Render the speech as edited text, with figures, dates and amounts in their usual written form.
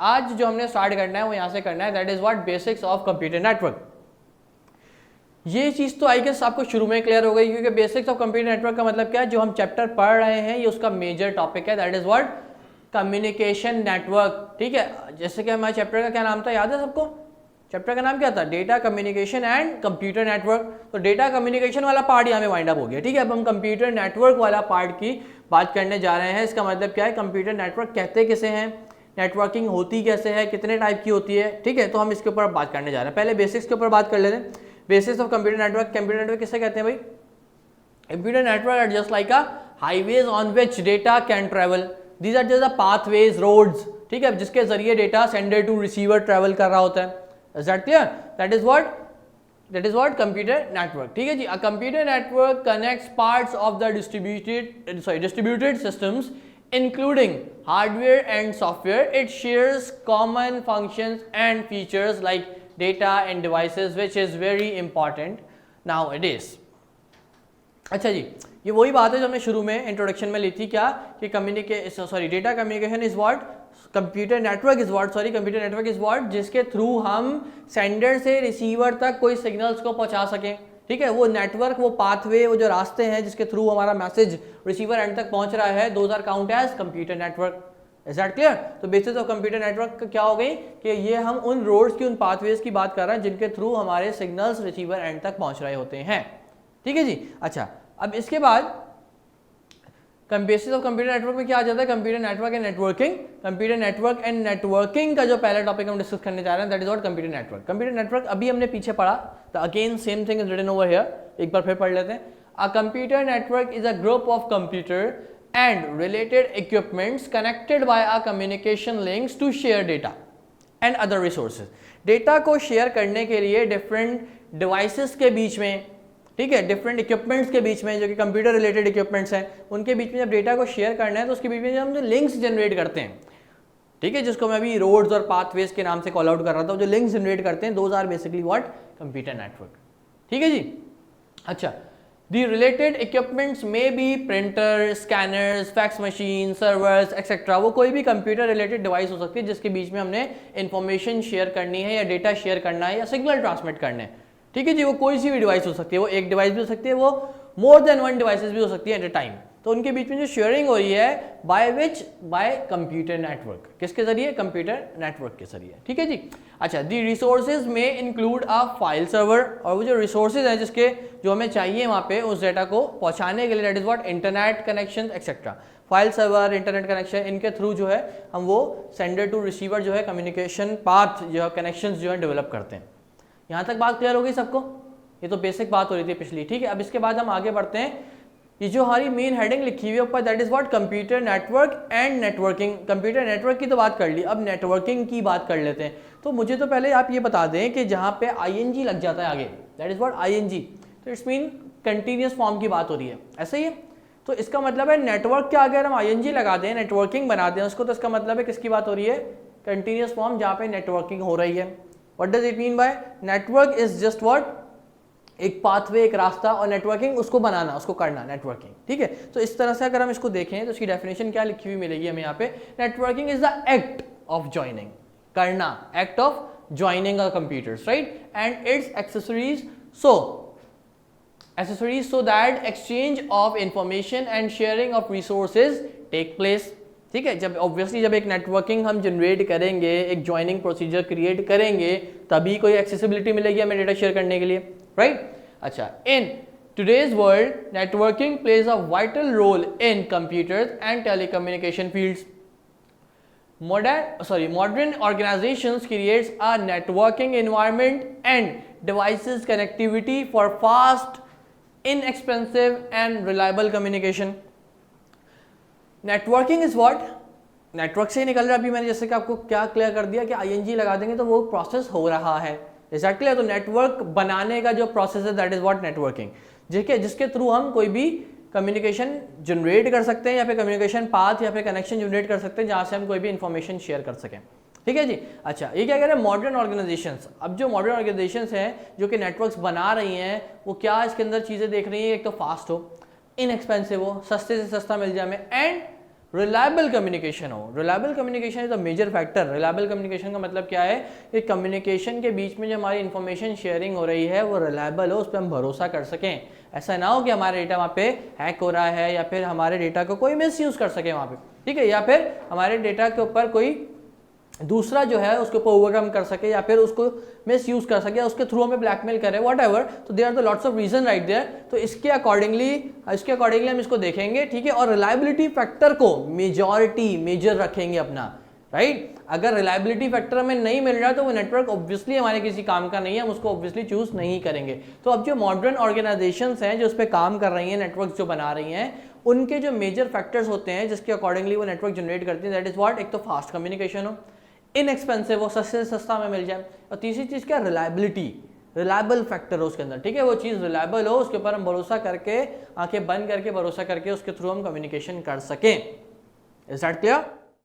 आज जो हमने स्टार्ट करना है वो यहाँ से करना है, that is what basics of computer network. ये चीज़ तो आई गेस आपको शुरू में क्लियर हो गई, क्योंकि बेसिक्स ऑफ कंप्यूटर नेटवर्क का मतलब क्या है, जो हम चैप्टर पढ़ रहे हैं ये उसका मेजर टॉपिक है, that is what communication network. ठीक है, जैसे कि हमारे चैप्टर का क्या नाम था, याद है सबको? चैप्टर का नाम क्या था? Data communication and computer network. तो डेटा कम्युनिकेशन वाला पार्ट यहाँ में वाइंड अप हो गया। ठीक है, अब हम कंप्यूटर नेटवर्क वाला पार्ट की बात करने जा रहे हैं। इसका मतलब क्या है, कंप्यूटर नेटवर्क कहते किसे हैं, नेटवर्किंग होती कैसे है, कितने टाइप की होती है। ठीक है, तो हम इसके ऊपर बात करने जा रहे हैं। पहले बेसिक्स के ऊपर बात कर लेते हैं। Basics of computer network. Computer network किसे कहते हैं भाई? Computer network are just like a highways on which data can travel. These are just the pathways, roads, ठीक है, जिसके जरिए data sender to receiver travel कर रहा होता है। Is that clear? That is what computer network. ठीक है जी, a computer network connects parts of the distributed systems including hardware and software. It shares common functions and features like data and devices, which is very important nowadays. अच्छा जी, ये वही बात है जो हमने शुरू में इंट्रोडक्शन में ली थी, क्या कि data communication is what computer network is what computer network is what जिसके थ्रू हम सेंडर से रिसीवर तक कोई सिग्नल्स को पहुंचा सकें। ठीक है, वो नेटवर्क, वो पाथवे, वो जो रास्ते हैं जिसके थ्रू हमारा मैसेज रिसीवर एंड तक पहुंच रहा है, those are count as computer network. Is that clear? तो बेसिस ऑफ कंप्यूटर नेटवर्क क्या हो गई कि ये हम उन रोड्स की, उन पाथवेज की बात कर रहे हैं जिनके थ्रू हमारे सिग्नल्स रिसीवर एंड तक पहुंच रहे होते हैं। ठीक है जी। अच्छा, अब इसके बाद बेसिस ऑफ कंप्यूटर नेटवर्क में क्या आ जाता है, computer network and networking. Computer network and networking का जो पहला टॉपिक हम डिस्कस करने जा रहे हैं, that is what computer network. Computer network अभी हमने पीछे पढ़ा, तो again same thing is written over here, एक बार फिर पढ़ लेते हैं। A computer network is a group of computer and related equipments connected by a communication links to share data and other resources. Data को शेयर करने के लिए डिफरेंट डिवाइसेस के बीच में, ठीक है, डिफरेंट इक्विपमेंट्स के बीच में, जो कि कंप्यूटर रिलेटेड इक्विपमेंट्स हैं, उनके बीच में जब डेटा को शेयर करना है तो उसके बीच में जब हम जो लिंक्स जनरेट करते हैं, ठीक है, जिसको मैं अभी रोड्स और पाथवेज के नाम से कॉल आउट कर रहा था, जो लिंक्स जनरेट करते हैं, those are basically what computer network. ठीक है जी। अच्छा, the related equipments may be printer, scanners, fax machine, servers etcetera. वो कोई भी कंप्यूटर रिलेटेड डिवाइस हो सकती है जिसके बीच में हमने इंफॉर्मेशन शेयर करनी है या डेटा शेयर करना है या सिग्नल ट्रांसमिट करने हैं। ठीक है जी, वो कोई सी भी डिवाइस हो सकती है, वो एक डिवाइस भी हो सकती है, वो मोर देन वन डिवाइसेस भी हो सकती है एट अ टाइम। तो उनके बीच में जो शेयरिंग हो रही है बाय कंप्यूटर नेटवर्क, किसके जरिए? कंप्यूटर नेटवर्क के जरिए। ठीक है जी। अच्छा, दी रिसोर्सेज में इंक्लूड अ फाइल सर्वर, और वो जो रिसोर्सेज हैं जिसके जो हमें चाहिए वहाँ पे उस डेटा को पहुँचाने के लिए, that is what internet connection etcetera. File server, internet connection, इनके थ्रू जो है हम वो सेंडर टू रिसीवर जो है कम्युनिकेशन पाथ जो है, कनेक्शन जो है डेवलप करते हैं। यहाँ तक बात क्लियर हो गई सबको? ये तो बेसिक बात हो रही थी पिछली। ठीक है, अब इसके बाद हम आगे बढ़ते हैं। ये जो हमारी मेन हेडिंग लिखी हुई है ऊपर, that is what computer network and networking. Computer network की तो बात कर ली, अब नेटवर्किंग की बात कर लेते हैं। तो मुझे तो पहले आप ये बता दें कि जहाँ पे आईएनजी लग जाता है आगे, दैट इज व्हाट आईएनजी, तो इट्स मीन कंटिन्यूस फॉर्म की बात हो रही है, ऐसा ही है। तो इसका मतलब है नेटवर्क के आगे अगर हम आईएनजी लगा दें, नेटवर्किंग बना दें उसको, तो इसका मतलब है किसकी बात हो रही है? कंटिन्यूस फॉर्म जहाँ पे नेटवर्किंग हो रही है। What does it mean by? Network is just what? एक पाथवे, एक रास्ता, और नेटवर्किंग उसको बनाना, उसको करना, नेटवर्किंग। ठीक है, तो इस तरह से अगर हम इसको देखें तो इसकी डेफिनेशन क्या लिखी हुई मिलेगी हमें यहाँ पे? Networking is the act of joining, करना, act of joining a computers, right, and its accessories so that exchange of information and sharing of resources take place। ठीक है, जब ऑब्वियसली जब एक नेटवर्किंग हम जनरेट करेंगे, एक ज्वाइनिंग प्रोसीजर क्रिएट करेंगे, तभी कोई एक्सेसिबिलिटी मिलेगी हमें डेटा शेयर करने के लिए, राइट। अच्छा, in today's world networking plays a vital role in computers and telecommunication fields. Modern organizations creates a networking environment and devices connectivity for fast, inexpensive and reliable communication। Networking is what? Network से ही निकल रहा है। अभी मैंने जैसे कि आपको क्या क्लियर कर दिया कि आईएनजी लगा देंगे तो वो प्रोसेस हो रहा है, एक्जैक्टली। तो नेटवर्क बनाने का जो प्रोसेस है, दैट इज व्हाट नेटवर्किंग, जिसके थ्रू हम कोई भी कम्युनिकेशन जनरेट कर सकते हैं या फिर कम्युनिकेशन पाथ या फिर कनेक्शन जनरेट कर सकते हैं जहाँ से हम कोई भी इंफॉर्मेशन शेयर कर सकें। ठीक है जी। अच्छा, ये क्या कह रहे हैं? Modern organisations. अब जो मॉडर्न ऑर्गेनाइजेशंस हैं जो कि नेटवर्क्स बना रही हैं, वो क्या इसके अंदर चीज़ें देख रही हैं? एक तो फास्ट हो, इनएक्सपेंसिव हो, सस्ते से सस्ता मिल जाए हमें, एंड रिलायबल कम्युनिकेशन हो। Reliable communication is a major factor. Reliable communication का मतलब क्या है कि कम्युनिकेशन के बीच में जो हमारी इंफॉर्मेशन शेयरिंग हो रही है वो रिलायबल हो, उस पर हम भरोसा कर सकें। ऐसा ना हो कि हमारा डेटा वहाँ पे हैक हो रहा है या फिर हमारे डेटा को कोई मिस यूज़ कर सके वहाँ पे, ठीक है, या फिर हमारे डेटा के ऊपर कोई दूसरा जो है उसके ऊपर ओवरकम कर सके या फिर उसको मिस यूज कर सके, उसके थ्रू हमें ब्लैकमेल करे, वॉट एवर। तो there are the lots of reason right there. तो इसके अकॉर्डिंगली हम इसको देखेंगे, ठीक है। और रिलायबिलिटी फैक्टर को मेजर रखेंगे अपना, राइट। अगर रिलायबिलिटी फैक्टर हमें नहीं मिल रहा तो वो नेटवर्क ऑब्वियसली हमारे किसी काम का नहीं है, हम उसको ऑब्वियसली चूज नहीं करेंगे। तो अब जो मॉडर्न ऑर्गेनाइजेशंस हैं जो उस पर काम कर रही हैं, नेटवर्क जो बना रही हैं, उनके जो मेजर फैक्टर्स होते हैं जिसके अकॉर्डिंगली वो नेटवर्क जनरेट करती है, दैट इज व्हाट, एक तो फास्ट कम्युनिकेशन हो, इनएक्सपेंसिव हो, सस्ते से सस्ता में मिल जाए, और तीसरी चीज क्या, रिलायबिलिटी, रिलायबल फैक्टर हो उसके अंदर, ठीक है। वो चीज़ रिलायबल हो, उसके ऊपर हम भरोसा करके, आंखें बंद करके भरोसा करके उसके थ्रू हम कम्युनिकेशन कर सकें। Is that clear?